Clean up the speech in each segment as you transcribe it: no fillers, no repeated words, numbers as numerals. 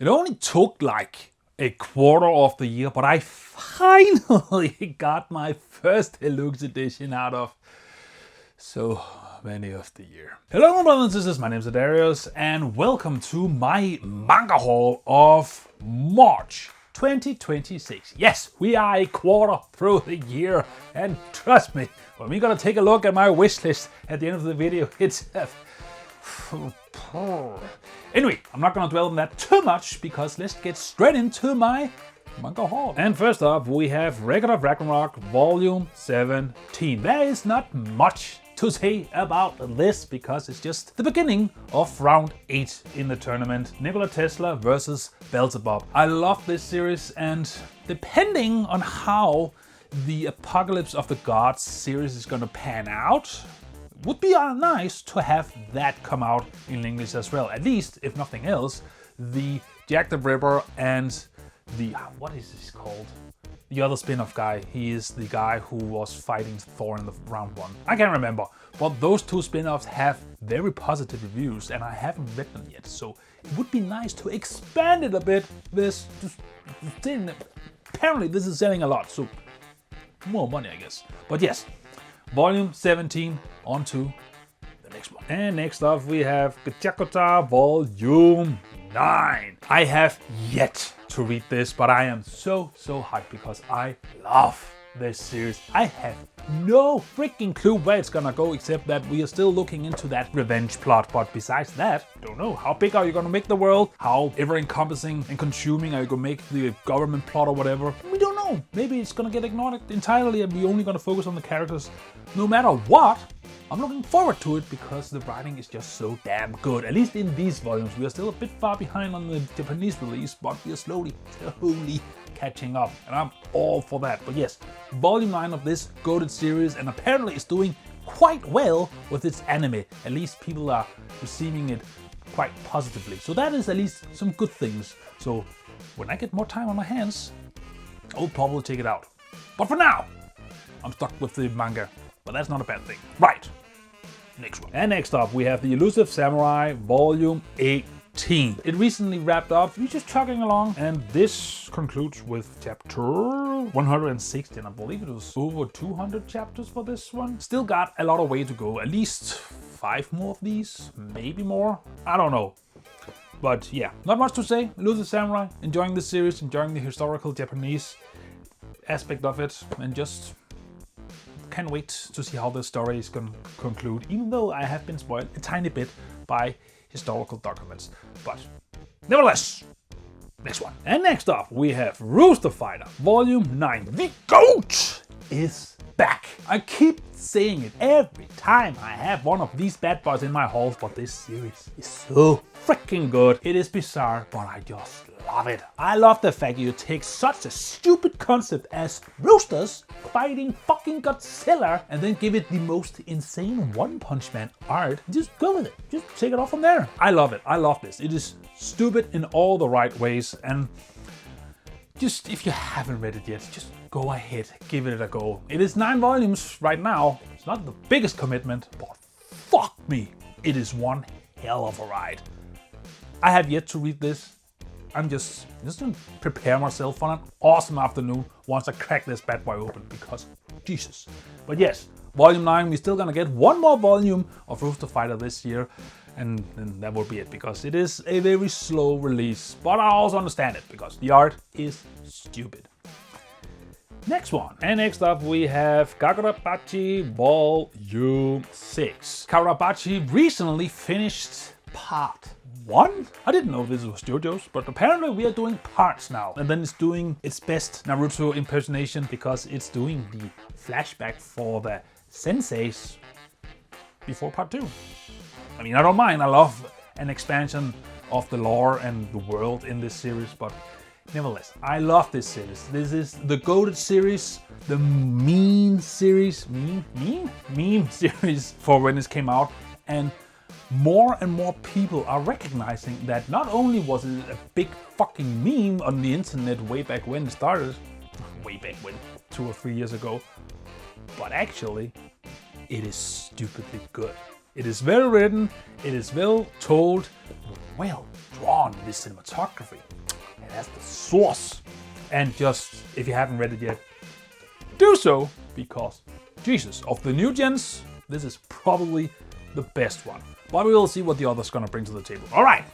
It only took like a quarter of the year, but I finally got my first Deluxe edition out of so many of the year. Hello brothers and sisters, my name is Daidarius and welcome to my manga haul of March 2026. Yes, we are a quarter through the year and trust me, when we're gonna take a look at my wish list at the end of the video, it's anyway, I'm not gonna dwell on that too much because let's get straight into my manga haul. And first up, we have Record of Ragnarok Volume 17. There is not much to say about this because it's just the beginning of round 8 in the tournament. Nikola Tesla versus Beelzebub. I love this series, and depending on how the Apocalypse of the Gods series is gonna pan out, would be nice to have that come out in English as well. At least, if nothing else, the Jack the Ripper and the, what is this called? The other spin-off guy. He is the guy who was fighting Thor in the round 1. I can't remember, but those two spin-offs have very positive reviews and I haven't read them yet. So it would be nice to expand it a bit. Apparently this is selling a lot, so more money I guess. But yes, Volume 17, on to the next one. And next up we have Gachiakuta Volume 9. I have yet to read this, but I am so hyped because I love this series. I have no freaking clue where it's gonna go, except that we are still looking into that revenge plot. But besides that, don't know. How big are you gonna make the world? How ever-encompassing and consuming are you gonna make the government plot or whatever? We don't know. Maybe it's gonna get ignored entirely and we're only gonna focus on the characters. No matter what, I'm looking forward to it because the writing is just so damn good. At least in these volumes. We are still a bit far behind on the Japanese release, but we are slowly catching up. And I'm all for that. But yes, Volume 9 of this goated series, and apparently it's doing quite well with its anime. At least people are receiving it quite positively. So that is at least some good things. So when I get more time on my hands, I'll probably check it out. But for now, I'm stuck with the manga. But that's not a bad thing. Right. Next one. And next up, we have the Elusive Samurai Volume 18. It recently wrapped up. We're just chugging along. And this concludes with chapter 160. And I believe it was over 200 chapters for this one. Still got a lot of way to go. At least 5 more of these. Maybe more. I don't know. But yeah, not much to say. Elusive Samurai. Enjoying the series. Enjoying the historical Japanese aspect of it. And just can't wait to see how the story is going to conclude, even though I have been spoiled a tiny bit by historical documents. But nevertheless, next one. And next up, we have Rooster Fighter Volume 9. The GOAT is back. I keep saying it every time I have one of these bad boys in my hauls, but this series is so freaking good. It is bizarre, but I just love it. I love the fact you take such a stupid concept as roosters fighting fucking Godzilla and then give it the most insane One Punch Man art. Just go with it. Just take it off from there. I love it. I love this. It is stupid in all the right ways, and just if you haven't read it yet, just go ahead, give it a go. It is 9 volumes right now. It's not the biggest commitment, but fuck me, it is one hell of a ride. I have yet to read this. I'm just gonna prepare myself for an awesome afternoon once I crack this bad boy open, because Jesus. But yes, Volume 9, we're still gonna get one more volume of Rooster Fighter this year, and that will be it, because it is a very slow release. But I also understand it, because the art is stupid. Next one. And next up we have Kagurabachi Volume 6. Kagurabachi recently finished part 1? I didn't know this was JoJo's, but apparently we are doing parts now. And then it's doing its best Naruto impersonation because it's doing the flashback for the senseis before part 2. I mean, I don't mind. I love an expansion of the lore and the world in this series, but nevertheless, I love this series. This is the goated series, the meme series for when this came out, and more and more people are recognizing that not only was it a big fucking meme on the internet way back when it started, way back when, 2 or 3 years ago, but actually it is stupidly good. It is well written, it is well told, well drawn in this cinematography. It has the source. And just, if you haven't read it yet, do so, because Jesus, of the new gens, this is probably the best one. But we will see what the other's gonna bring to the table. All right,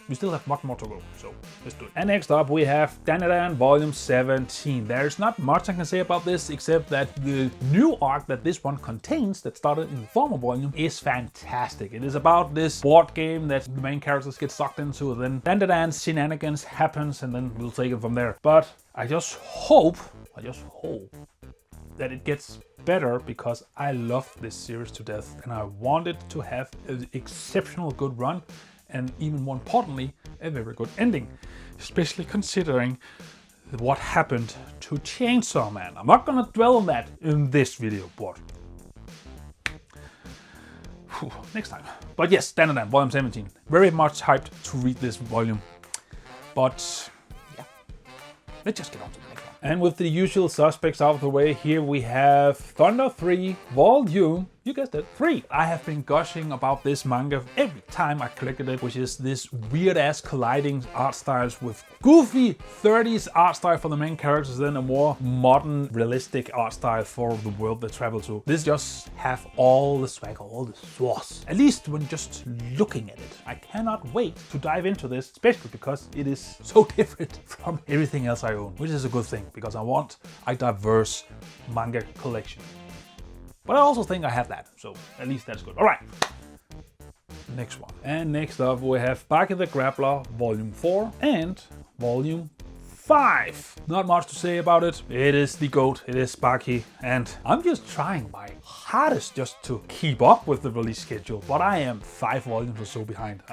we still have much more to go, so let's do it. And next up we have Dandadan Volume 17. There's not much I can say about this, except that the new arc that this one contains, that started in the former volume, is fantastic. It is about this board game that the main characters get sucked into, then Dandadan's shenanigans happens, and then we'll take it from there. But I just hope that it gets better, because I love this series to death and I want it to have an exceptional good run, and even more importantly, a very good ending, especially considering what happened to Chainsaw Man. I'm not gonna dwell on that in this video, but next time. But yes, Dandadan Volume 17. Very much hyped to read this volume. But yeah, let's just get on to the next one. And with the usual suspects out of the way, here we have Thunder 3 Volume, you guessed it, 3. I have been gushing about this manga every time I collected it, which is this weird ass colliding art styles with goofy 30s art style for the main characters, then a more modern realistic art style for the world they travel to. This just have all the swagger, all the sauce, at least when just looking at it. I cannot wait to dive into this, especially because it is so different from everything else I own, which is a good thing, because I want a diverse manga collection. But I also think I have that, so at least that's good. All right, next one. And next up we have Baki the Grappler Volume 4 and Volume 5. Not much to say about it. It is the GOAT, it is Baki, and I'm just trying my hardest just to keep up with the release schedule, but I am 5 volumes or so behind.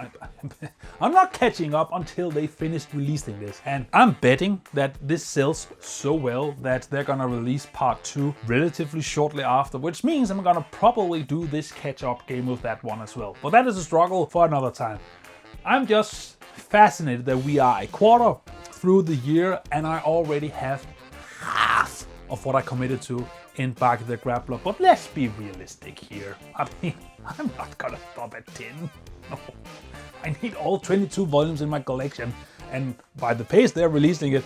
I'm not catching up until they finish releasing this, and I'm betting that this sells so well that they're gonna release part 2 relatively shortly after, which means I'm gonna probably do this catch-up game with that one as well. But that is a struggle for another time. I'm just fascinated that we are a quarter through the year and I already have half of what I committed to in Baki the Grappler. But let's be realistic here. I mean, I'm not gonna stop at 10. No. I need all 22 volumes in my collection, and by the pace they're releasing it,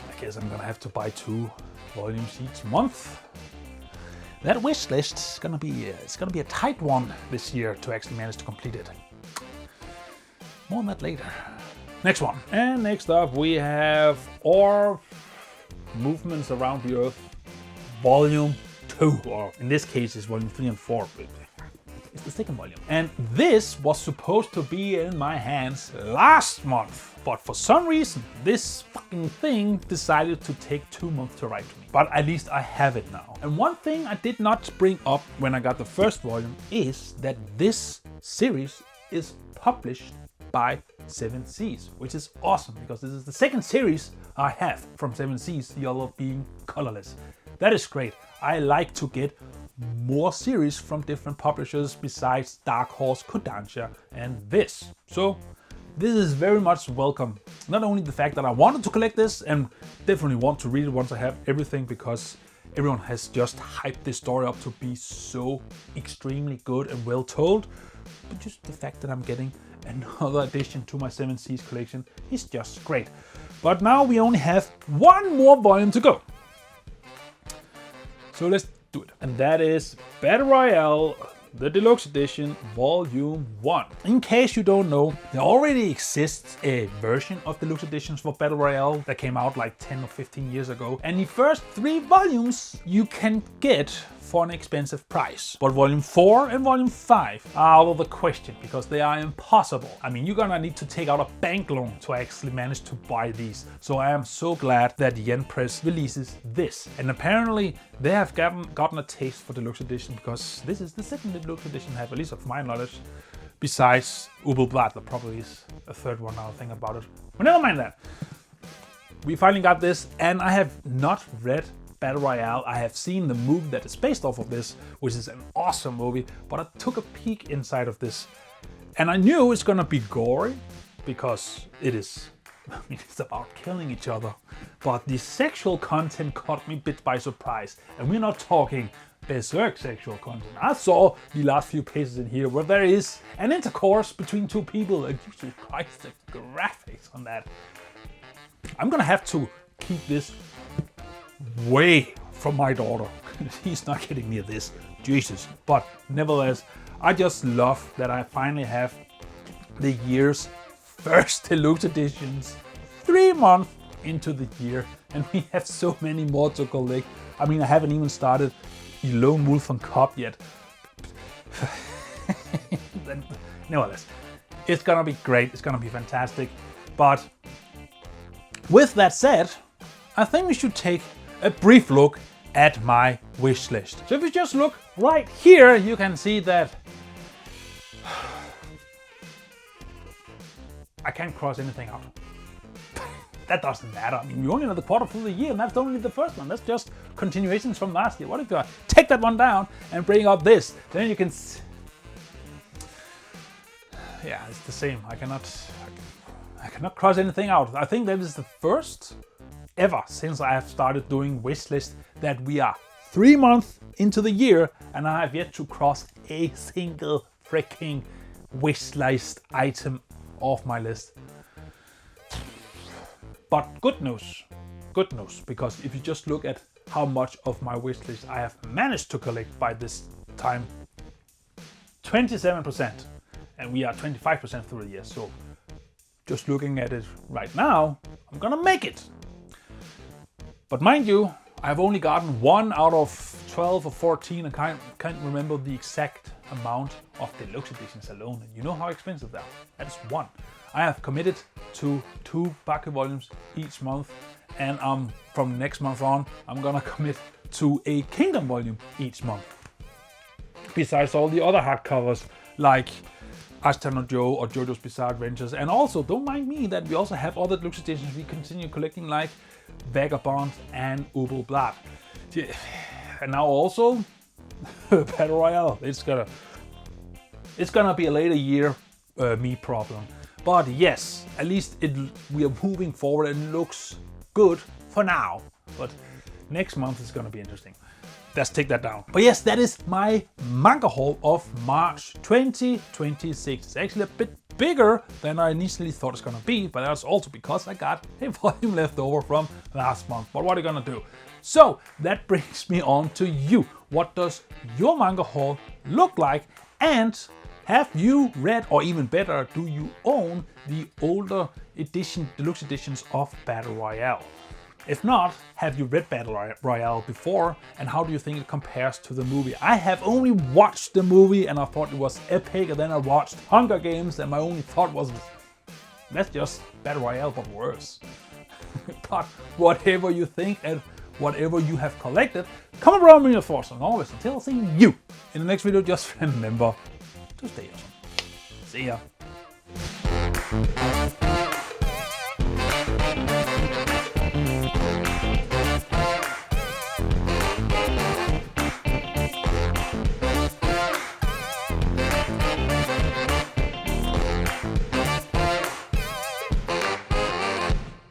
I guess I'm gonna have to buy 2 volumes each month. That wish list is gonna be a tight one this year to actually manage to complete it. More on that later. Next one. And next up we have Movements Around the Earth Volume 2, or in this case it's Volume 3 and 4. It's the second volume. And this was supposed to be in my hands last month, but for some reason this fucking thing decided to take 2 months to write to me. But at least I have it now. And one thing I did not bring up when I got the first volume is that this series is published by 7 Seas, which is awesome, because this is the second series I have from 7 Seas, the other being colorless. That is great. I like to get more series from different publishers besides Dark Horse, Kodansha, and this. So this is very much welcome. Not only the fact that I wanted to collect this and definitely want to read it once I have everything, because everyone has just hyped this story up to be so extremely good and well told, but just the fact that I'm getting another addition to my 7 Seas collection is just great. But now we only have 1 more volume to go. So let's do it. And that is Battle Royale, the Deluxe Edition, Volume 1. In case you don't know, there already exists a version of Deluxe Editions for Battle Royale that came out like 10 or 15 years ago. And the first 3 volumes you can get for an expensive price. But Volume 4 and Volume 5 are out of the question, because they are impossible. I mean, you're gonna need to take out a bank loan to actually manage to buy these. So I am so glad that Yen Press releases this. And apparently they have gotten a taste for Deluxe Edition, because this is the second Deluxe Edition I have, at least of my knowledge, besides Ubelblad. There probably is a third one now I think about it. But never mind that. We finally got this, and I have not read Battle Royale. I have seen the movie that is based off of this, which is an awesome movie, but I took a peek inside of this and I knew it's gonna be gory, because it is I mean, it's about killing each other. But the sexual content caught me bit by surprise. And we're not talking berserk sexual content. I saw the last few pages in here where there is an intercourse between two people. And Jesus Christ, the graphics on that. I'm gonna have to keep this way from my daughter. He's not getting near this. Jesus. But nevertheless, I just love that I finally have the year's first deluxe editions 3 months into the year, and we have so many more to collect. I mean, I haven't even started the Lone Wolf and Cub yet. Nevertheless, it's gonna be great, it's gonna be fantastic. But with that said, I think we should take a brief look at my wish list. So if you just look right here, you can see that I can't cross anything out. That doesn't matter. I mean, we're only another quarter through the year, and that's only the first one. That's just continuations from last year. What if I take that one down and bring up this? Then you can. Yeah, it's the same. I cannot cross anything out. I think that is the first ever since I have started doing wishlist that we are 3 months into the year, and I have yet to cross a single freaking wishlist item off my list. But good news, because if you just look at how much of my wish list I have managed to collect by this time, 27%, and we are 25% through the year. So just looking at it right now, I'm gonna make it. But mind you, I've only gotten 1 out of 12 or 14. I can't remember the exact amount of deluxe editions alone. And you know how expensive that is. That is 1. I have committed to 2 Baki volumes each month. And from next month on, I'm gonna commit to a Kingdom volume each month. Besides all the other hardcovers like Ashita no Joe or JoJo's Bizarre Adventures. And also, don't mind me that we also have other deluxe editions we continue collecting like Vagabond and Ubel Blatt. And now also Battle Royale. It's gonna be a later year me problem. But yes, at least we are moving forward and looks good for now. But next month is gonna be interesting. Let's take that down. But yes, that is my manga haul of March 2026. It's actually a bit bigger than I initially thought it's gonna be, but that's also because I got a volume left over from last month. But what are you gonna do? So that brings me on to you. What does your manga haul look like? And have you read, or even better, do you own the older edition, deluxe editions of Battle Royale? If not, have you read Battle Royale before, and how do you think it compares to the movie? I have only watched the movie and I thought it was epic, and then I watched Hunger Games and my only thought was, that's just Battle Royale but worse. But whatever you think and whatever you have collected, comment around with your thoughts, and always until seeing you in the next video, just remember to stay awesome. See ya.